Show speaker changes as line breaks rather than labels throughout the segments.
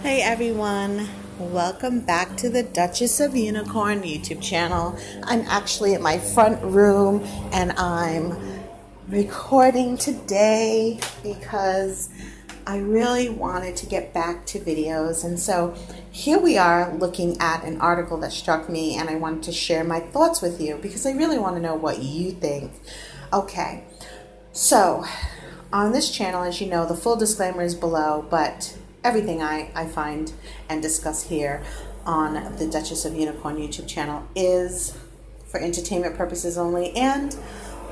Hey everyone, welcome back to the Duchess of Unicorn YouTube channel. I'm actually at my front room and I'm recording today because I really wanted to get back to videos, and so here we are looking at an article that struck me and I wanted to share my thoughts with you because I really want to know what you think. Okay, so on this channel, as you know, the full disclaimer is below, but everything I find and discuss here on the Duchess of Unicorn YouTube channel is for entertainment purposes only, and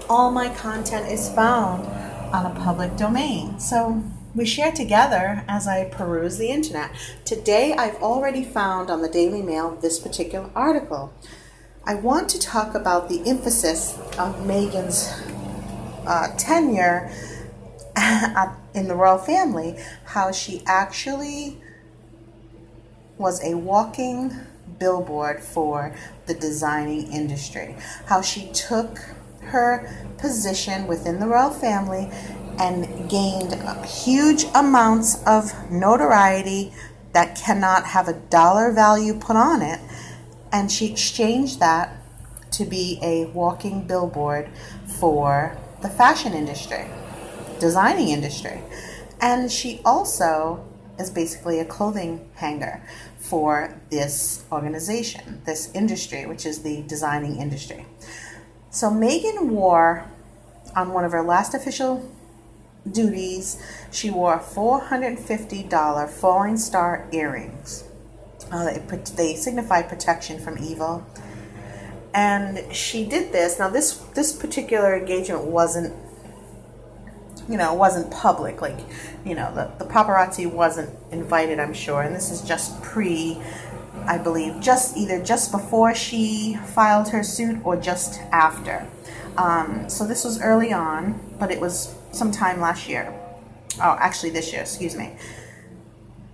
all my content is found on a public domain. So we share together as I peruse the internet. Today I've already found on the Daily Mail this particular article. I want to talk about the emphasis of Meghan's tenure in the royal family, how she actually was a walking billboard for the designing industry, how she took her position within the royal family and gained huge amounts of notoriety that cannot have a dollar value put on it, and she exchanged that to be a walking billboard for the fashion industry, designing industry. And she also is basically a clothing hanger for this organization, this industry, which is the designing industry. So Meghan wore, on one of her last official duties, she wore $450 falling star earrings. They signify protection from evil. And she did this. Now this particular engagement wasn't public, like, the paparazzi wasn't invited, I'm sure, and this is just I believe, either just before she filed her suit or just after. So this was early on, but it was sometime last year. Oh, actually this year, excuse me.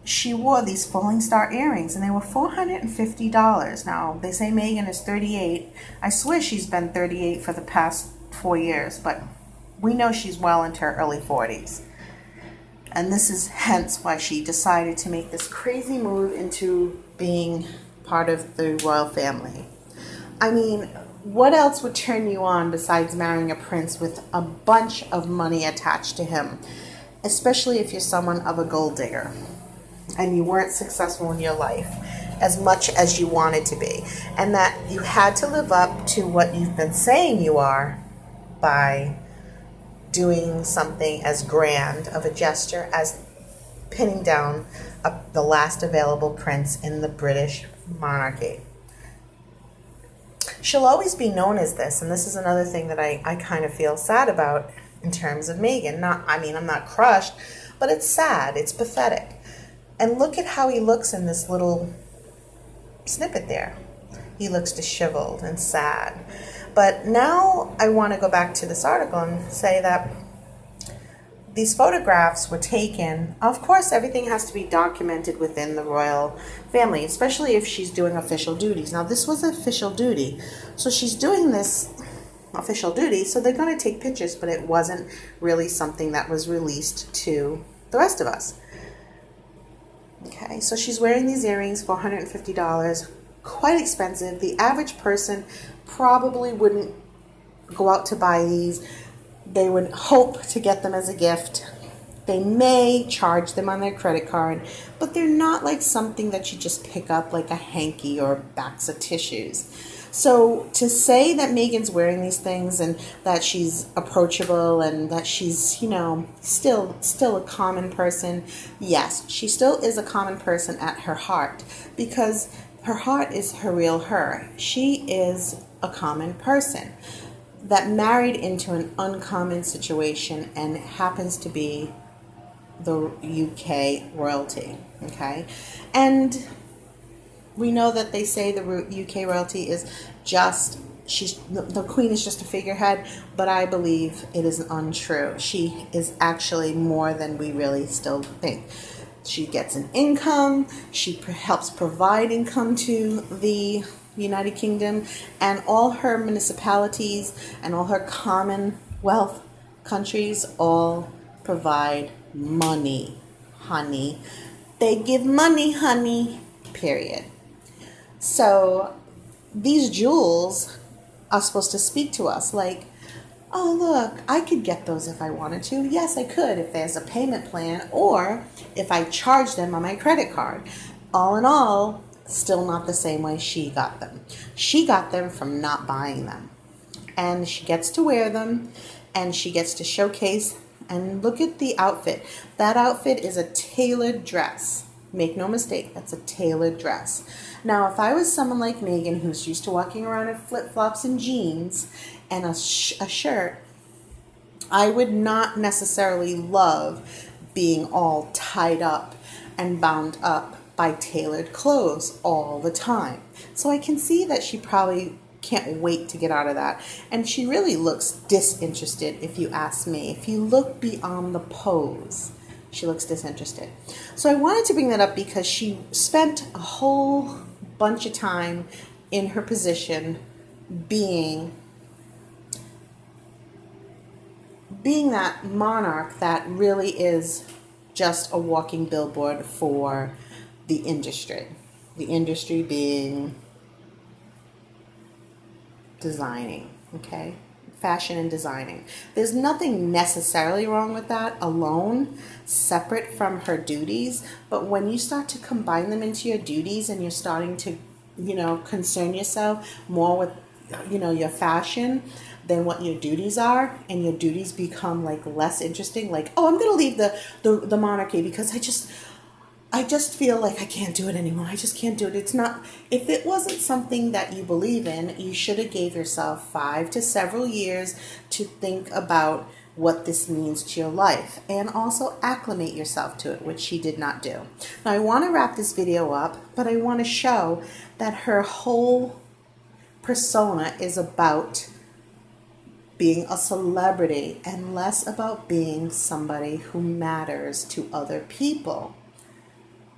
She wore these falling star earrings, and they were $450. Now, they say Meghan is 38. I swear she's been 38 for the past 4 years, but we know she's well into her early 40s. And this is hence why she decided to make this crazy move into being part of the royal family. I mean, what else would turn you on besides marrying a prince with a bunch of money attached to him? Especially if you're someone of a gold digger and you weren't successful in your life as much as you wanted to be, and that you had to live up to what you've been saying you are by doing something as grand of a gesture as pinning down the last available prince in the British monarchy. She'll always be known as this, and this is another thing that I kind of feel sad about in terms of Meghan. I'm not crushed, but it's sad, it's pathetic. And look at how he looks in this little snippet there. He looks disheveled and sad. But now I want to go back to this article and say that these photographs were taken. Of course, everything has to be documented within the royal family, especially if she's doing official duties. Now, this was official duty, so she's doing this official duty, so they're going to take pictures, but it wasn't really something that was released to the rest of us. Okay, so she's wearing these earrings for $150. Quite expensive. The average person probably wouldn't go out to buy these. They would hope to get them as a gift. They may charge them on their credit card, but they're not like something that you just pick up like a hanky or backs of tissues. So to say that Meghan's wearing these things and that she's approachable and that she's, still a common person, yes, she still is a common person at her heart, because her heart is her real her. She is a common person that married into an uncommon situation and happens to be the UK royalty, okay? And we know that they say the UK royalty is just, the queen is just a figurehead, but I believe it is untrue. She is actually more than we really still think. She gets an income, she helps provide income to the United Kingdom, and all her municipalities and all her commonwealth countries all provide money, honey. They give money, honey, period. So these jewels are supposed to speak to us like, oh, look, I could get those if I wanted to. Yes, I could if there's a payment plan or if I charge them on my credit card. All in all, still not the same way she got them. She got them from not buying them. And she gets to wear them and she gets to showcase. And look at the outfit. That outfit is a tailored dress. Make no mistake, that's a tailored dress. Now, if I was someone like Megan who's used to walking around in flip-flops and jeans and a shirt, I would not necessarily love being all tied up and bound up by tailored clothes all the time. So I can see that she probably can't wait to get out of that. And she really looks disinterested, if you ask me. If you look beyond the pose, she looks disinterested. So I wanted to bring that up because she spent a whole bunch of time in her position being that monarch that really is just a walking billboard for the industry. The industry being designing, okay? Fashion and designing. There's nothing necessarily wrong with that alone, separate from her duties, but when you start to combine them into your duties and you're starting to, concern yourself more with, your fashion than what your duties are, and your duties become like less interesting, like, oh, I'm going to leave the monarchy because I just feel like I can't do it anymore. I just can't do it. It's not, if it wasn't something that you believe in, you should have gave yourself 5 to several years to think about what this means to your life and also acclimate yourself to it, which she did not do. Now, I want to wrap this video up, but I want to show that her whole persona is about being a celebrity and less about being somebody who matters to other people.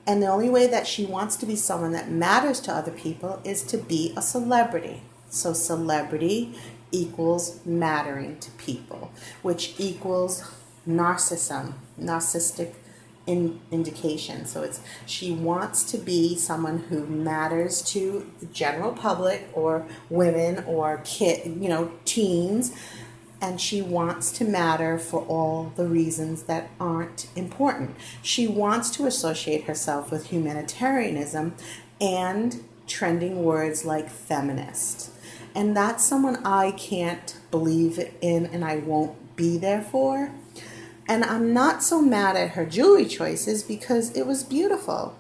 And the only way that she wants to be someone that matters to other people is to be a celebrity. So celebrity equals mattering to people, which equals narcissistic indication. So she wants to be someone who matters to the general public or women or teens. And she wants to matter for all the reasons that aren't important. She wants to associate herself with humanitarianism and trending words like feminist. And that's someone I can't believe in and I won't be there for. And I'm not so mad at her jewelry choices because it was beautiful.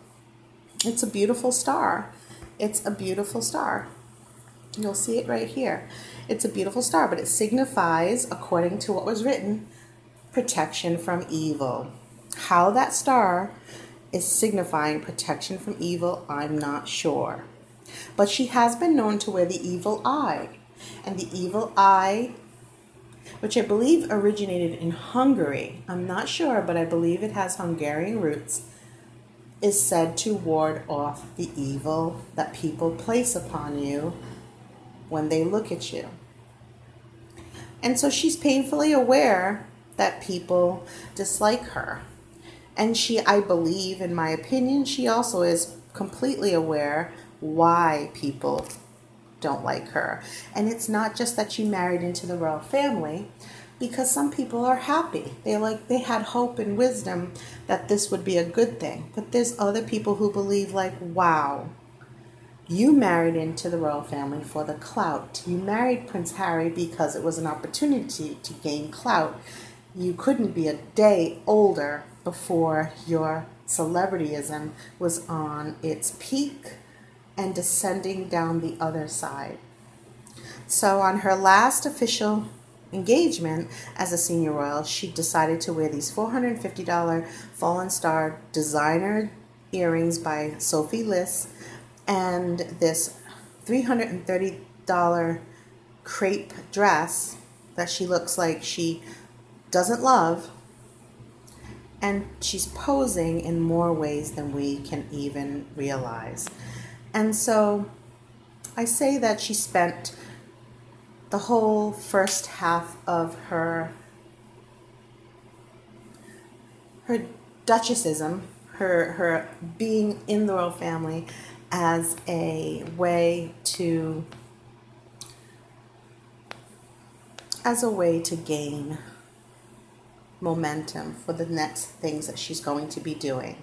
It's a beautiful star. It's a beautiful star. You'll see it right here. It's a beautiful star, but it signifies, according to what was written, protection from evil. How that star is signifying protection from evil, I'm not sure. But she has been known to wear the evil eye. And the evil eye, which I believe originated in Hungary, I'm not sure, but I believe it has Hungarian roots, is said to ward off the evil that people place upon you when they look at you. And so she's painfully aware that people dislike her. And I believe, in my opinion, she also is completely aware why people don't like her. And it's not just that she married into the royal family, because some people are happy. They had hope and wisdom that this would be a good thing. But there's other people who believe like, wow, you married into the royal family for the clout. You married Prince Harry because it was an opportunity to gain clout. You couldn't be a day older before your celebrityism was on its peak and descending down the other side. So on her last official engagement as a senior royal, she decided to wear these $450 Fallen Star designer earrings by Sophie Liss and this $330 crepe dress that she looks like she doesn't love, and she's posing in more ways than we can even realize. And so I say that she spent the whole first half of her duchessism, her being in the royal family as a way to gain momentum for the next things that she's going to be doing.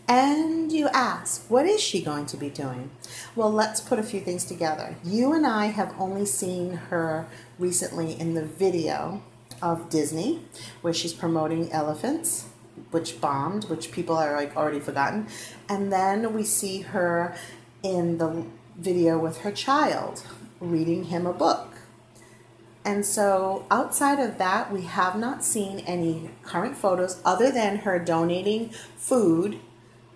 And you ask, what is she going to be doing? Well, let's put a few things together. You and I have only seen her recently in the video of Disney, where she's promoting elephants, which bombed, which people are like already forgotten. And then we see her in the video with her child, reading him a book. And so outside of that, we have not seen any current photos other than her donating food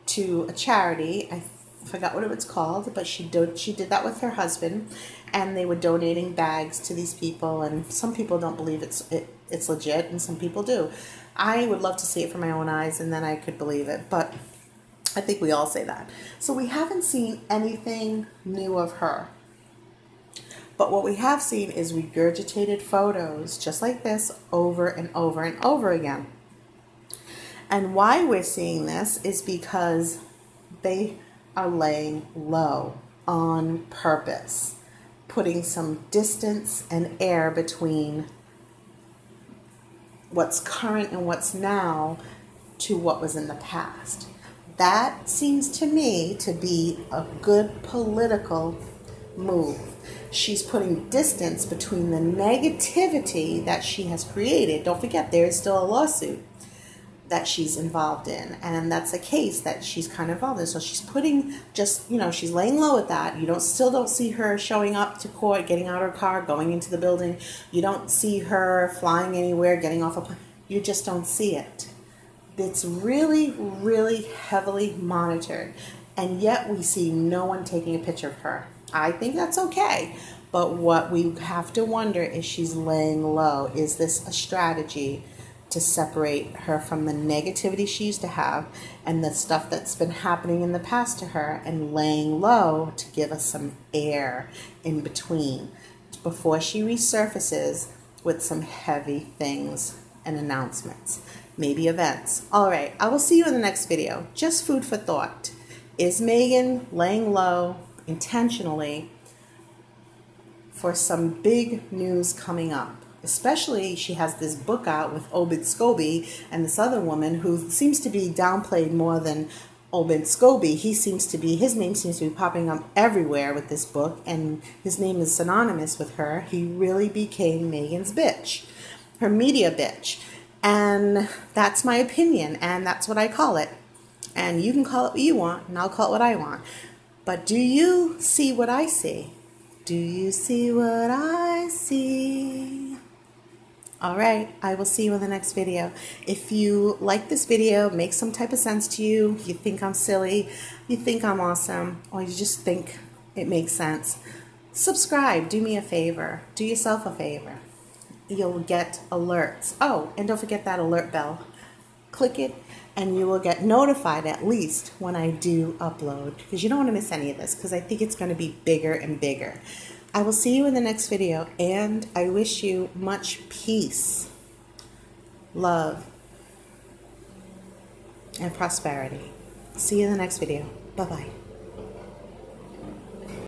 to a charity. I forgot what it was called, but she did that with her husband, and they were donating bags to these people. And some people don't believe it's legit, and some people do. I would love to see it from my own eyes, and then I could believe it. But I think we all say that. So we haven't seen anything new of her. But what we have seen is regurgitated photos just like this over and over and over again. And why we're seeing this is because they are laying low on purpose, putting some distance and air between what's current and what's now to what was in the past. That seems to me to be a good political move. She's putting distance between the negativity that she has created. Don't forget, there is still a lawsuit that she's involved in, and that's a case that she's kind of involved in. So she's putting she's laying low with that. You still don't see her showing up to court, getting out of her car, going into the building. You don't see her flying anywhere, getting off a plane. You just don't see it. It's really, really heavily monitored, and yet we see no one taking a picture of her. I think that's okay, but what we have to wonder is she's laying low. Is this a strategy to separate her from the negativity she used to have and the stuff that's been happening in the past to her, and laying low to give us some air in between before she resurfaces with some heavy things and announcements, maybe events. All right, I will see you in the next video. Just food for thought. Is Meghan laying low intentionally for some big news coming up? Especially, she has this book out with Obed Scobie and this other woman who seems to be downplayed more than Obed Scobie. His name seems to be popping up everywhere with this book, and his name is synonymous with her. He really became Meghan's bitch, her media bitch. And that's my opinion, and that's what I call it. And you can call it what you want, and I'll call it what I want. But do you see what I see? Do you see what I see? All right, I will see you in the next video. If you like this video, makes some type of sense to you, you think I'm silly, you think I'm awesome, or you just think it makes sense, subscribe. Do me a favor. Do yourself a favor. You'll get alerts. Oh, and don't forget that alert bell. Click it, and you will get notified at least when I do upload, because you don't want to miss any of this, because I think it's going to be bigger and bigger. I will see you in the next video, and I wish you much peace, love, and prosperity. See you in the next video. Bye-bye.